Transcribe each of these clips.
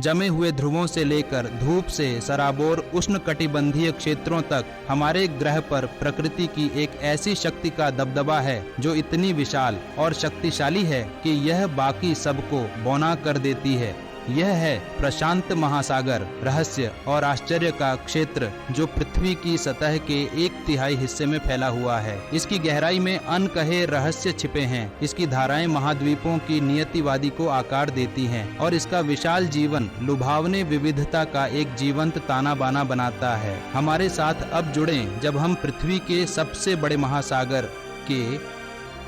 जमे हुए ध्रुवों से लेकर धूप से सराबोर उष्णकटिबंधीय क्षेत्रों तक हमारे ग्रह पर प्रकृति की एक ऐसी शक्ति का दबदबा है जो इतनी विशाल और शक्तिशाली है कि यह बाकी सबको बौना कर देती है। यह है प्रशांत महासागर, रहस्य और आश्चर्य का क्षेत्र जो पृथ्वी की सतह के 1/3 हिस्से में फैला हुआ है। इसकी गहराई में अनकहे रहस्य छिपे हैं। इसकी धाराएं महाद्वीपों की नियतिवादी को आकार देती हैं और इसका विशाल जीवन लुभावने विविधता का एक जीवंत ताना बाना बनाता है। हमारे साथ अब जुड़ें जब हम पृथ्वी के सबसे बड़े महासागर के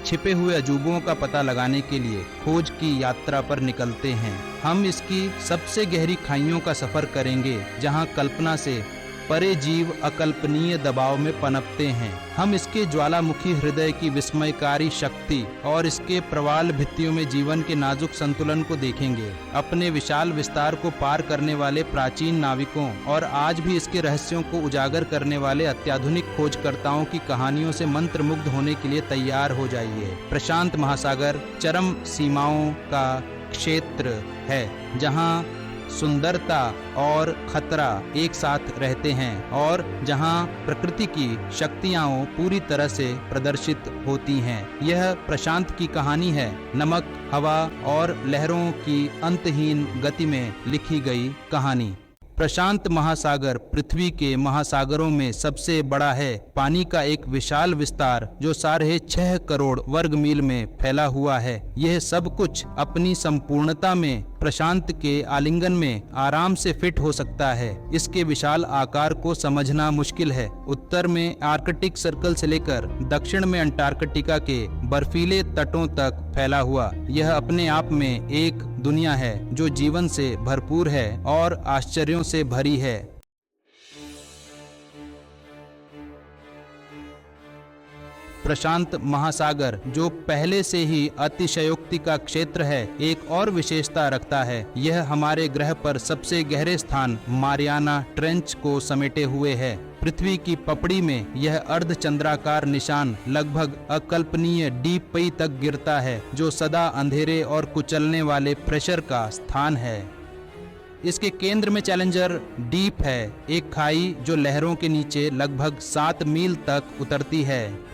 छिपे हुए अजूबों का पता लगाने के लिए खोज की यात्रा पर निकलते हैं। हम इसकी सबसे गहरी खाइयों का सफर करेंगे जहां कल्पना से परे जीव अकल्पनीय दबाव में पनपते हैं। हम इसके ज्वालामुखी हृदय की विस्मयकारी शक्ति और इसके प्रवाल भित्तियों में जीवन के नाजुक संतुलन को देखेंगे। अपने विशाल विस्तार को पार करने वाले प्राचीन नाविकों और आज भी इसके रहस्यों को उजागर करने वाले अत्याधुनिक खोजकर्ताओं की कहानियों से मंत्रमुग्ध होने के लिए तैयार हो जाइए। प्रशांत महासागर चरम सीमाओं का क्षेत्र है जहां सुंदरता और खतरा एक साथ रहते हैं और जहां प्रकृति की शक्तियां पूरी तरह से प्रदर्शित होती हैं। यह प्रशांत की कहानी है, नमक, हवा और लहरों की अंतहीन गति में लिखी गई कहानी। प्रशांत महासागर पृथ्वी के महासागरों में सबसे बड़ा है। पानी का एक विशाल विस्तार जो 6.5 करोड़ वर्ग मील में फैला हुआ है। यह सब कुछ अपनी संपूर्णता में प्रशांत के आलिंगन में आराम से फिट हो सकता है। इसके विशाल आकार को समझना मुश्किल है। उत्तर में आर्कटिक सर्कल से लेकर दक्षिण में अंटार्कटिका के बर्फीले तटों तक फैला हुआ यह अपने आप में एक दुनिया है जो जीवन से भरपूर है और आश्चर्यों से भरी है। प्रशांत महासागर जो पहले से ही अतिशयोक्ति का क्षेत्र है, एक और विशेषता रखता है। यह हमारे ग्रह पर सबसे गहरे स्थान मारियाना ट्रेंच को समेटे हुए है। पृथ्वी की पपड़ी में यह अर्धचंद्राकार निशान लगभग अकल्पनीय डीप पई तक गिरता है जो सदा अंधेरे और कुचलने वाले प्रेशर का स्थान है। इसके केंद्र में चैलेंजर डीप है, एक खाई जो लहरों के नीचे लगभग 7 मील तक उतरती है।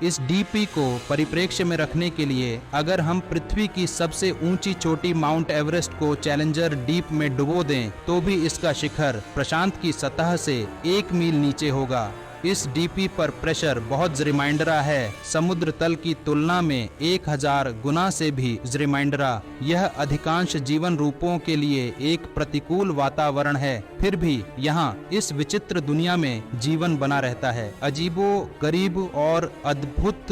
इस डीपी को परिप्रेक्ष्य में रखने के लिए अगर हम पृथ्वी की सबसे ऊंची चोटी माउंट एवरेस्ट को चैलेंजर डीप में डुबो दें तो भी इसका शिखर प्रशांत की सतह से 1 मील नीचे होगा। इस डीपी पर प्रेशर बहुत रिमाइंडरा है, समुद्र तल की तुलना में 1000 गुना से भी रिमाइंडरा। यह अधिकांश जीवन रूपों के लिए एक प्रतिकूल वातावरण है, फिर भी यहाँ इस विचित्र दुनिया में जीवन बना रहता है। अजीबो गरीब और अद्भुत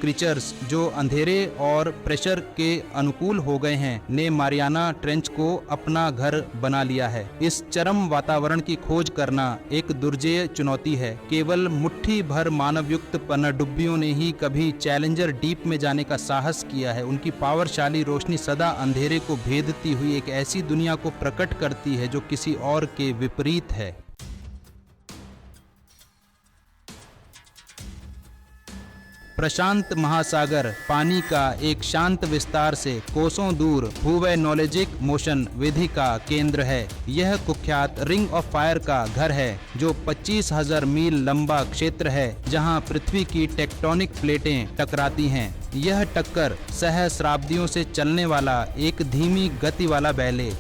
क्रीचर्स जो अंधेरे और प्रेशर के अनुकूल हो गए हैं ने मारियाना ट्रेंच को अपना घर बना लिया है। इस चरम वातावरण की खोज करना एक दुर्जेय चुनौती है। केवल मुट्ठी भर मानवयुक्त पनडुब्बियों ने ही कभी चैलेंजर डीप में जाने का साहस किया है। उनकी पावरशाली रोशनी सदा अंधेरे को भेदती हुई एक ऐसी दुनिया को प्रकट करती है जो किसी और के विपरीत है। प्रशांत महासागर पानी का एक शांत विस्तार से कोसों दूर भूवैनोलॉजिक मोशन विधि का केंद्र है। यह कुख्यात रिंग ऑफ फायर का घर है जो 25,000 मील लंबा क्षेत्र है जहां पृथ्वी की टेक्टोनिक प्लेटें टकराती हैं। यह टक्कर सहस्राब्दियों से चलने वाला एक धीमी गति वाला बैले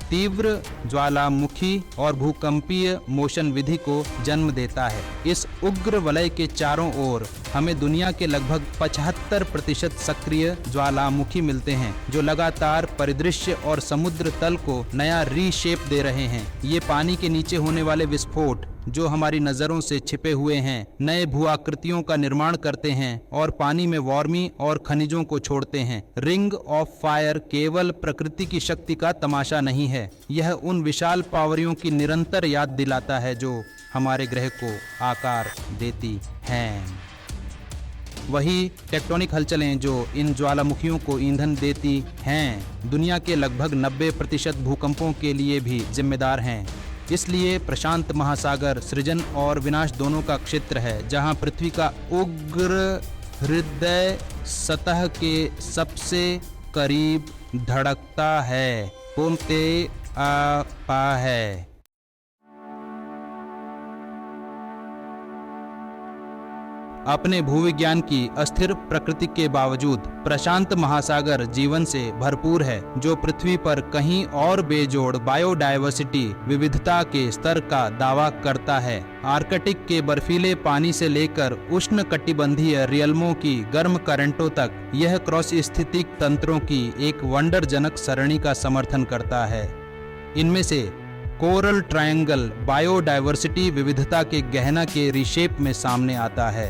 तीव्र ज्वालामुखी और भूकंपीय मोशन विधि को जन्म देता है। इस उग्र वलय के चारों ओर हमें दुनिया के लगभग 75% सक्रिय ज्वालामुखी मिलते हैं जो लगातार परिदृश्य और समुद्र तल को नया रीशेप दे रहे हैं। ये पानी के नीचे होने वाले विस्फोट जो हमारी नज़रों से छिपे हुए हैं नए भूआकृतियों का निर्माण करते हैं और पानी में वार्मी और खनिजों को छोड़ते हैं। रिंग ऑफ फायर केवल प्रकृति की शक्ति का तमाशा नहीं है, यह उन विशाल पावरियों की निरंतर याद दिलाता है जो हमारे ग्रह को आकार देती हैं। वही टेक्टोनिक हलचलें जो इन ज्वालामुखियों को ईंधन देती हैं दुनिया के लगभग 90% भूकंपों के लिए भी जिम्मेदार हैं। इसलिए प्रशांत महासागर सृजन और विनाश दोनों का क्षेत्र है जहां पृथ्वी का उग्र हृदय सतह के सबसे करीब धड़कता है। पोंते पा है। अपने भूविज्ञान की अस्थिर प्रकृति के बावजूद प्रशांत महासागर जीवन से भरपूर है, जो पृथ्वी पर कहीं और बेजोड़ बायोडायवर्सिटी विविधता के स्तर का दावा करता है। आर्कटिक के बर्फीले पानी से लेकर उष्ण कटिबंधीय रियल्मों की गर्म करंटों तक यह क्रॉस स्थितिक तंत्रों की एक वंडरजनक सरणी का समर्थन करता है। इनमें से कोरल ट्रायंगल बायोडायवर्सिटी विविधता के गहना के रिशेप में सामने आता है।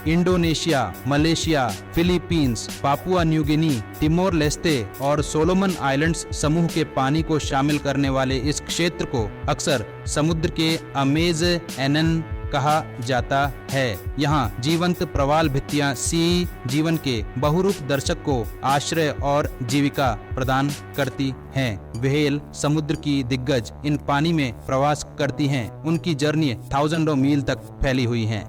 Indonesia, Malaysia, Philippines, Papua New Guinea, Timor Leste और सोलोमन आइलैंड्स समूह के पानी को शामिल करने वाले इस क्षेत्र को अक्सर समुद्र के अमेज एनन कहा जाता है। यहाँ जीवंत प्रवाल भित्तियां सी जीवन के बहुरूप दर्शक को आश्रय और जीविका प्रदान करती हैं। व्हेल समुद्र की दिग्गज इन पानी में प्रवास करती हैं। उनकी जर्नी थाउजेंडों मील तक फैली हुई है।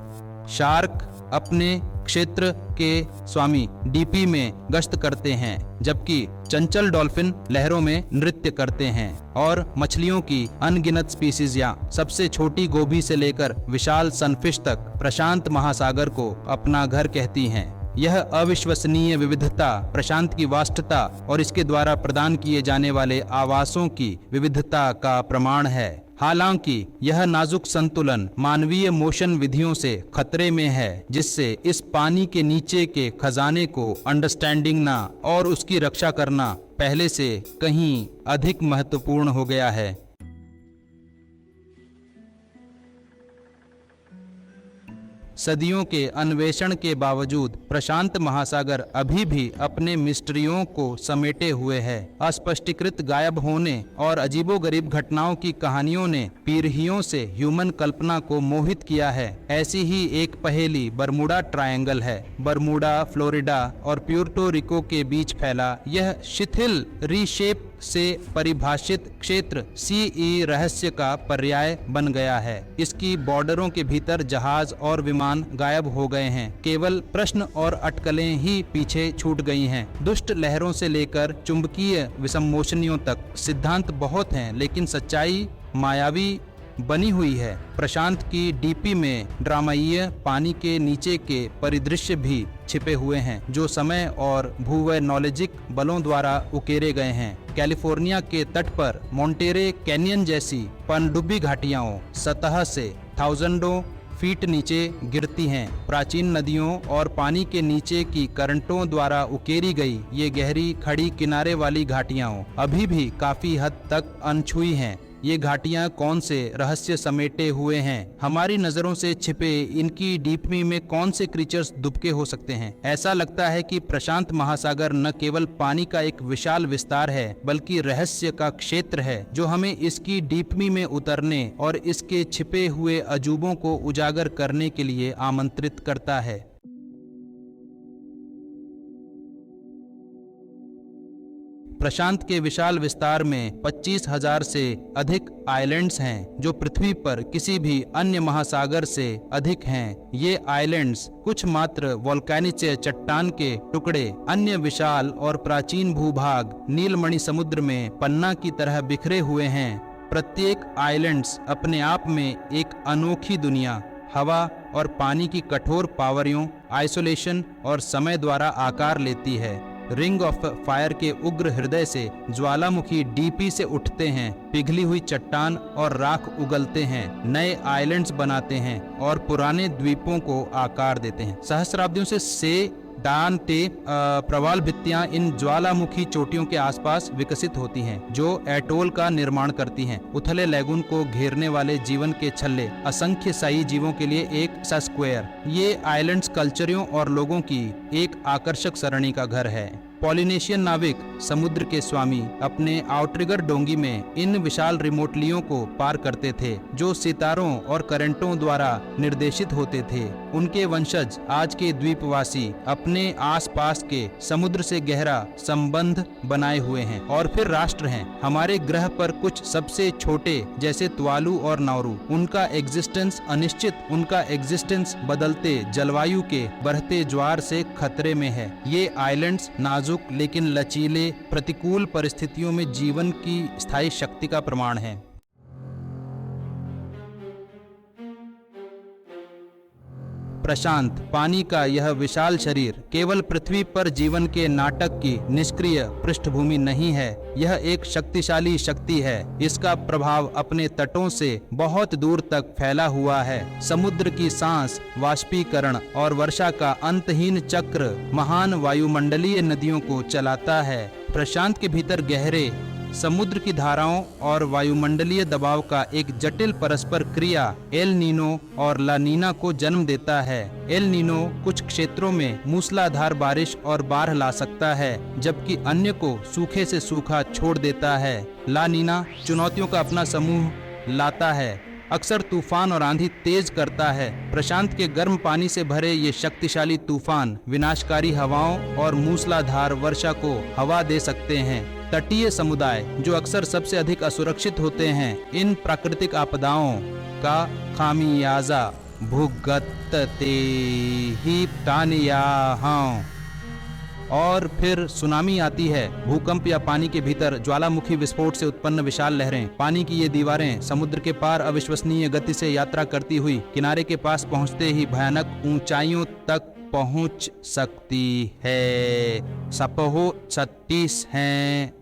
शार्क अपने क्षेत्र के स्वामी डीपी में गश्त करते हैं, जबकि चंचल डॉल्फिन लहरों में नृत्य करते हैं और मछलियों की अनगिनत स्पीसीज या सबसे छोटी गोभी से लेकर विशाल सनफिश तक प्रशांत महासागर को अपना घर कहती हैं। यह अविश्वसनीय विविधता प्रशांत की वास्तता और इसके द्वारा प्रदान किए जाने वाले आवासों की विविधता का प्रमाण है। हालांकि यह नाजुक संतुलन मानवीय मोशन विधियों से खतरे में है, जिससे इस पानी के नीचे के खजाने को अंडरस्टैंडिंग ना और उसकी रक्षा करना पहले से कहीं अधिक महत्वपूर्ण हो गया है। सदियों के अन्वेषण के बावजूद प्रशांत महासागर अभी भी अपने मिस्ट्रियों को समेटे हुए है। अस्पष्टीकृत गायब होने और अजीबोगरीब घटनाओं की कहानियों ने पीढ़ियों से ह्यूमन कल्पना को मोहित किया है। ऐसी ही एक पहेली बरमूडा ट्रायंगल है। बरमूडा, फ्लोरिडा और प्यूर्टो रिको के बीच फैला यह शिथिल रीशेप से परिभाषित क्षेत्र सीई रहस्य का पर्याय बन गया है। इसकी बॉर्डरों के भीतर जहाज और विमान गायब हो गए हैं। केवल प्रश्न और अटकलें ही पीछे छूट गई हैं। दुष्ट लहरों से लेकर चुंबकीय विषममोचनियों तक सिद्धांत बहुत हैं, लेकिन सच्चाई मायावी बनी हुई है। प्रशांत की डीपी में ड्रामाईय पानी के नीचे के परिदृश्य भी छिपे हुए हैं, जो समय और भूवैज्ञानिक बलों द्वारा उकेरे गए हैं। कैलिफोर्निया के तट पर मोंटेरे कैनियन जैसी पनडुब्बी घाटियां सतह से थाउजेंडों फीट नीचे गिरती हैं। प्राचीन नदियों और पानी के नीचे की करंटों द्वारा उकेरी गई ये गहरी खड़ी किनारे वाली घाटियां अभी भी काफी हद तक अनछुई हैं। ये घाटियां कौन से रहस्य समेटे हुए हैं? हमारी नजरों से छिपे इनकी डीपमी में कौन से क्रीचर्स दुबके हो सकते हैं? ऐसा लगता है कि प्रशांत महासागर न केवल पानी का एक विशाल विस्तार है, बल्कि रहस्य का क्षेत्र है, जो हमें इसकी डीपमी में उतरने और इसके छिपे हुए अजूबों को उजागर करने के लिए आमंत्रित करता है। प्रशांत के विशाल विस्तार में 25,000 से अधिक आइलैंड्स हैं, जो पृथ्वी पर किसी भी अन्य महासागर से अधिक हैं। ये आइलैंड्स कुछ मात्र वोल्केनिक चट्टान के टुकड़े, अन्य विशाल और प्राचीन भूभाग नीलमणि समुद्र में पन्ना की तरह बिखरे हुए हैं। प्रत्येक आइलैंड्स अपने आप में एक अनोखी दुनिया, हवा और पानी की कठोर पावरियों, आइसोलेशन और समय द्वारा आकार लेती है। रिंग ऑफ फायर के उग्र हृदय से ज्वालामुखी डीपी से उठते हैं, पिघली हुई चट्टान और राख उगलते हैं, नए आइलैंड्स बनाते हैं और पुराने द्वीपों को आकार देते हैं। सहस्राब्दियों से डान ते प्रवाल भित्तियां इन ज्वालामुखी चोटियों के आसपास विकसित होती हैं, जो एटोल का निर्माण करती हैं। उथले लैगून को घेरने वाले जीवन के छल्ले, असंख्य शाही जीवों के लिए एक सा स्क्वायर। ये आइलैंड्स कल्चरों और लोगों की एक आकर्षक सरणी का घर है। पॉलिनेशियन नाविक समुद्र के स्वामी अपने आउटरिगर डोंगी में इन विशाल रिमोटलियों को पार करते थे, जो सितारों और करंटों द्वारा निर्देशित होते थे। उनके वंशज आज के द्वीपवासी अपने आसपास के समुद्र से गहरा संबंध बनाए हुए हैं और फिर राष्ट्र हैं। हमारे ग्रह पर कुछ सबसे छोटे, जैसे तुवालू और नाउरू, उनका एग्जिस्टेंस अनिश्चित, उनका एग्जिस्टेंस बदलते जलवायु के बढ़ते ज्वार से खतरे में है। ये आइलैंड्स नाजुक नाजुक लेकिन लचीले प्रतिकूल परिस्थितियों में जीवन की स्थायी शक्ति का प्रमाण है। प्रशांत पानी का यह विशाल शरीर केवल पृथ्वी पर जीवन के नाटक की निष्क्रिय पृष्ठभूमि नहीं है, यह एक शक्तिशाली शक्ति है। इसका प्रभाव अपने तटों से बहुत दूर तक फैला हुआ है। समुद्र की सांस, वाष्पीकरण और वर्षा का अंतहीन चक्र महान वायुमंडलीय नदियों को चलाता है। प्रशांत के भीतर गहरे समुद्र की धाराओं और वायुमंडलीय दबाव का एक जटिल परस्पर क्रिया एल नीनो और ला नीना को जन्म देता है। एल नीनो कुछ क्षेत्रों में मूसलाधार बारिश और बाढ़ ला सकता है, जबकि अन्य को सूखे से सूखा छोड़ देता है। ला नीना चुनौतियों का अपना समूह लाता है, अक्सर तूफान और आंधी तेज करता है। प्रशांत के गर्म पानी से भरे ये शक्तिशाली तूफान विनाशकारी हवाओं और मूसलाधार वर्षा को हवा दे सकते हैं। तटीय समुदाय, जो अक्सर सबसे अधिक असुरक्षित होते हैं, इन प्राकृतिक आपदाओं का खामियाजा भुगतते ही तानियाहां। और फिर सुनामी आती है, भूकंप या पानी के भीतर ज्वालामुखी विस्फोट से उत्पन्न विशाल लहरें। पानी की ये दीवारें समुद्र के पार अविश्वसनीय गति से यात्रा करती हुई किनारे के पास पहुंचते ही भयानक ऊंचाइयों तक पहुंच सकती है। सपहो 36 हैं।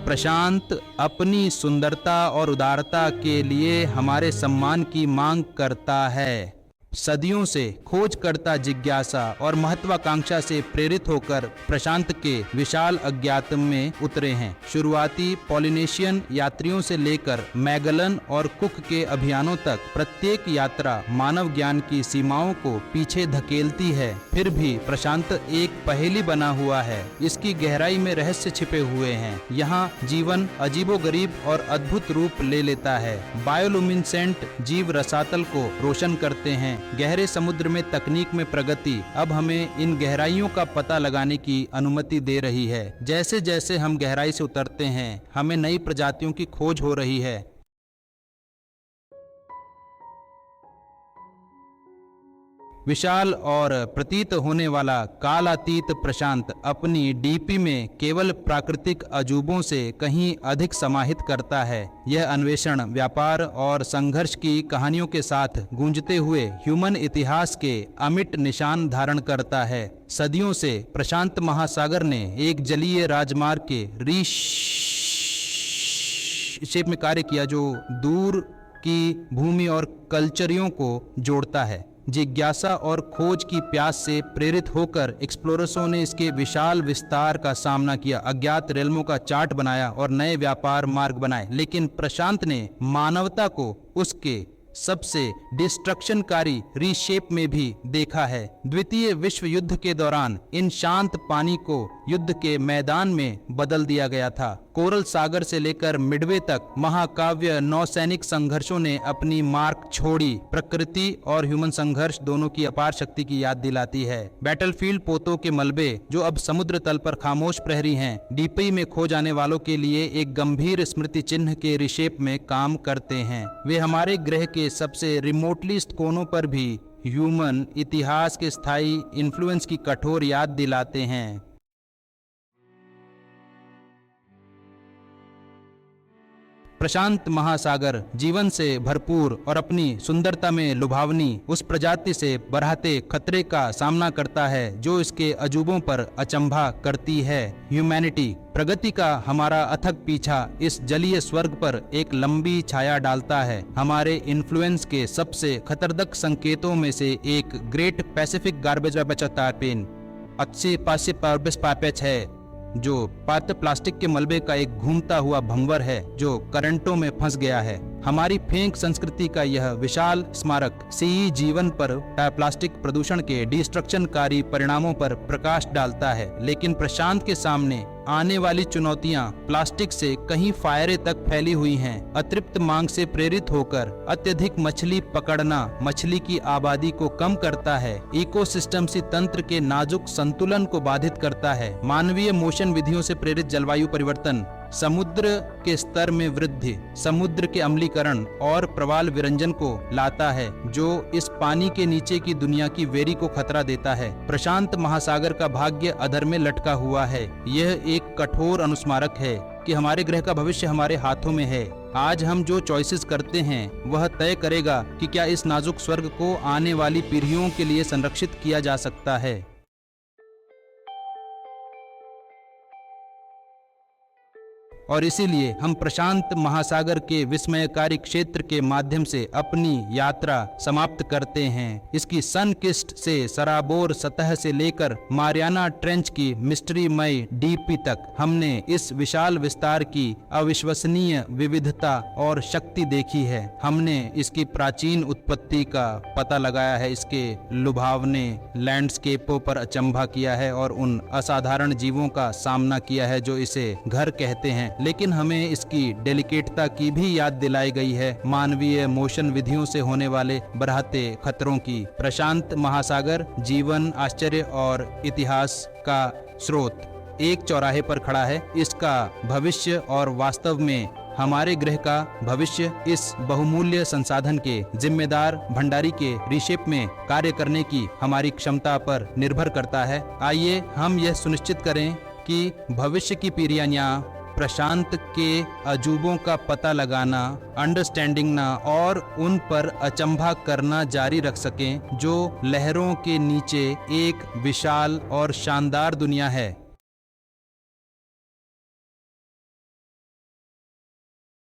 प्रशांत अपनी सुंदरता और उदारता के लिए हमारे सम्मान की मांग करता है। सदियों से खोजकर्ता जिज्ञासा और महत्वाकांक्षा से प्रेरित होकर प्रशांत के विशाल अज्ञात में उतरे हैं। शुरुआती पॉलिनेशियन यात्रियों से लेकर मैगलन और कुक के अभियानों तक प्रत्येक यात्रा मानव ज्ञान की सीमाओं को पीछे धकेलती है। फिर भी प्रशांत एक पहेली बना हुआ है। इसकी गहराई में रहस्य छिपे हुए हैं। यहाँ जीवन अजीबोगरीब और अद्भुत रूप ले लेता है। बायोलुमिनेसेंट जीव रसातल को रोशन करते हैं। गहरे समुद्र में तकनीक में प्रगति अब हमें इन गहराइयों का पता लगाने की अनुमति दे रही है। जैसे जैसे हम गहराई से उतरते हैं, हमें नई प्रजातियों की खोज हो रही है। विशाल और प्रतीत होने वाला कालातीत प्रशांत अपनी डीपी में केवल प्राकृतिक अजूबों से कहीं अधिक समाहित करता है। यह अन्वेषण, व्यापार और संघर्ष की कहानियों के साथ गूंजते हुए ह्यूमन इतिहास के अमिट निशान धारण करता है। सदियों से प्रशांत महासागर ने एक जलीय राजमार्ग के शेप में कार्य किया, जो दूर की भूमि और कल्चरियों को जोड़ता है। जिज्ञासा और खोज की प्यास से प्रेरित होकर एक्सप्लोरर्सों ने इसके विशाल विस्तार का सामना किया, अज्ञात रेलमों का चार्ट बनाया और नए व्यापार मार्ग बनाए। लेकिन प्रशांत ने मानवता को उसके सबसे डिस्ट्रक्शनकारी रीशेप में भी देखा है। द्वितीय विश्व युद्ध के दौरान इन शांत पानी को युद्ध के मैदान में बदल दिया गया था। कोरल सागर से लेकर मिडवे तक महाकाव्य नौसैनिक संघर्षों ने अपनी मार्क छोड़ी। प्रकृति और ह्यूमन संघर्ष दोनों की अपार शक्ति की याद दिलाती है। बैटलफील्ड पोतों के मलबे, जो अब समुद्र तल पर खामोश प्रहरी हैं, डीपी में खो जाने वालों के लिए एक गंभीर स्मृति चिन्ह के रिशेप में काम करते हैं। वे हमारे ग्रह के सबसे रिमोटलिस्ट कोनों पर भी ह्यूमन इतिहास के स्थायी इन्फ्लुएंस की कठोर याद दिलाते हैं। प्रशांत महासागर जीवन से भरपूर और अपनी सुंदरता में लुभावनी उस प्रजाति से बढ़ाते खतरे का सामना करता है जो इसके अजूबों पर अचंभा करती है। ह्यूमैनिटी प्रगति का हमारा अथक पीछा इस जलीय स्वर्ग पर एक लंबी छाया डालता है। हमारे इन्फ्लुएंस के सबसे खतरनाक संकेतों में से एक ग्रेट पैसिफिक गार्बेज टारपेन अच्छे पासे पार्बस पापेच है, जो पात्र प्लास्टिक के मलबे का एक घूमता हुआ भंवर है जो करंटों में फंस गया है। हमारी फेंक संस्कृति का यह विशाल स्मारक सीई जीवन पर प्लास्टिक प्रदूषण के डिस्ट्रक्शनकारी परिणामों पर प्रकाश डालता है। लेकिन प्रशांत के सामने आने वाली चुनौतियां प्लास्टिक से कहीं फायरे तक फैली हुई हैं। अतृप्त मांग से प्रेरित होकर अत्यधिक मछली पकड़ना मछली की आबादी को कम करता है, इकोसिस्टम सी तंत्र के नाजुक संतुलन को बाधित करता है। मानवीय मोशन विधियों से प्रेरित जलवायु परिवर्तन समुद्र के स्तर में वृद्धि समुद्र के अम्लीकरण और प्रवाल विरंजन को लाता है, जो इस पानी के नीचे की दुनिया की वेरी को खतरा देता है। प्रशांत महासागर का भाग्य अधर में लटका हुआ है। यह एक कठोर अनुस्मारक है कि हमारे ग्रह का भविष्य हमारे हाथों में है। आज हम जो चॉइसेस करते हैं वह तय करेगा कि क्या इस नाजुक स्वर्ग को आने वाली पीढ़ियों के लिए संरक्षित किया जा सकता है। और इसीलिए हम प्रशांत महासागर के विस्मयकारी क्षेत्र के माध्यम से अपनी यात्रा समाप्त करते हैं। इसकी सनकिस्ट से सराबोर सतह से लेकर मारियाना ट्रेंच की मिस्ट्रीमय डीपी तक हमने इस विशाल विस्तार की अविश्वसनीय विविधता और शक्ति देखी है। हमने इसकी प्राचीन उत्पत्ति का पता लगाया है, इसके लुभावने लैंडस्केपों पर अचंभा किया है और उन असाधारण जीवों का सामना किया है जो इसे घर कहते हैं। लेकिन हमें इसकी डेलिकेटता की भी याद दिलाई गई है, मानवीय मोशन विधियों से होने वाले बढ़ते खतरों की। प्रशांत महासागर जीवन, आश्चर्य और इतिहास का स्रोत एक चौराहे पर खड़ा है। इसका भविष्य और वास्तव में हमारे ग्रह का भविष्य इस बहुमूल्य संसाधन के जिम्मेदार भंडारी के रिशेप में कार्य करने की हमारी क्षमता पर निर्भर करता है। आइए हम यह सुनिश्चित करें कि भविष्य की पीढ़ियां प्रशांत के अजूबों का पता लगाना, अंडरस्टैंडिंग और उन पर अचंभा करना जारी रख सकें, जो लहरों के नीचे एक विशाल और शानदार दुनिया है।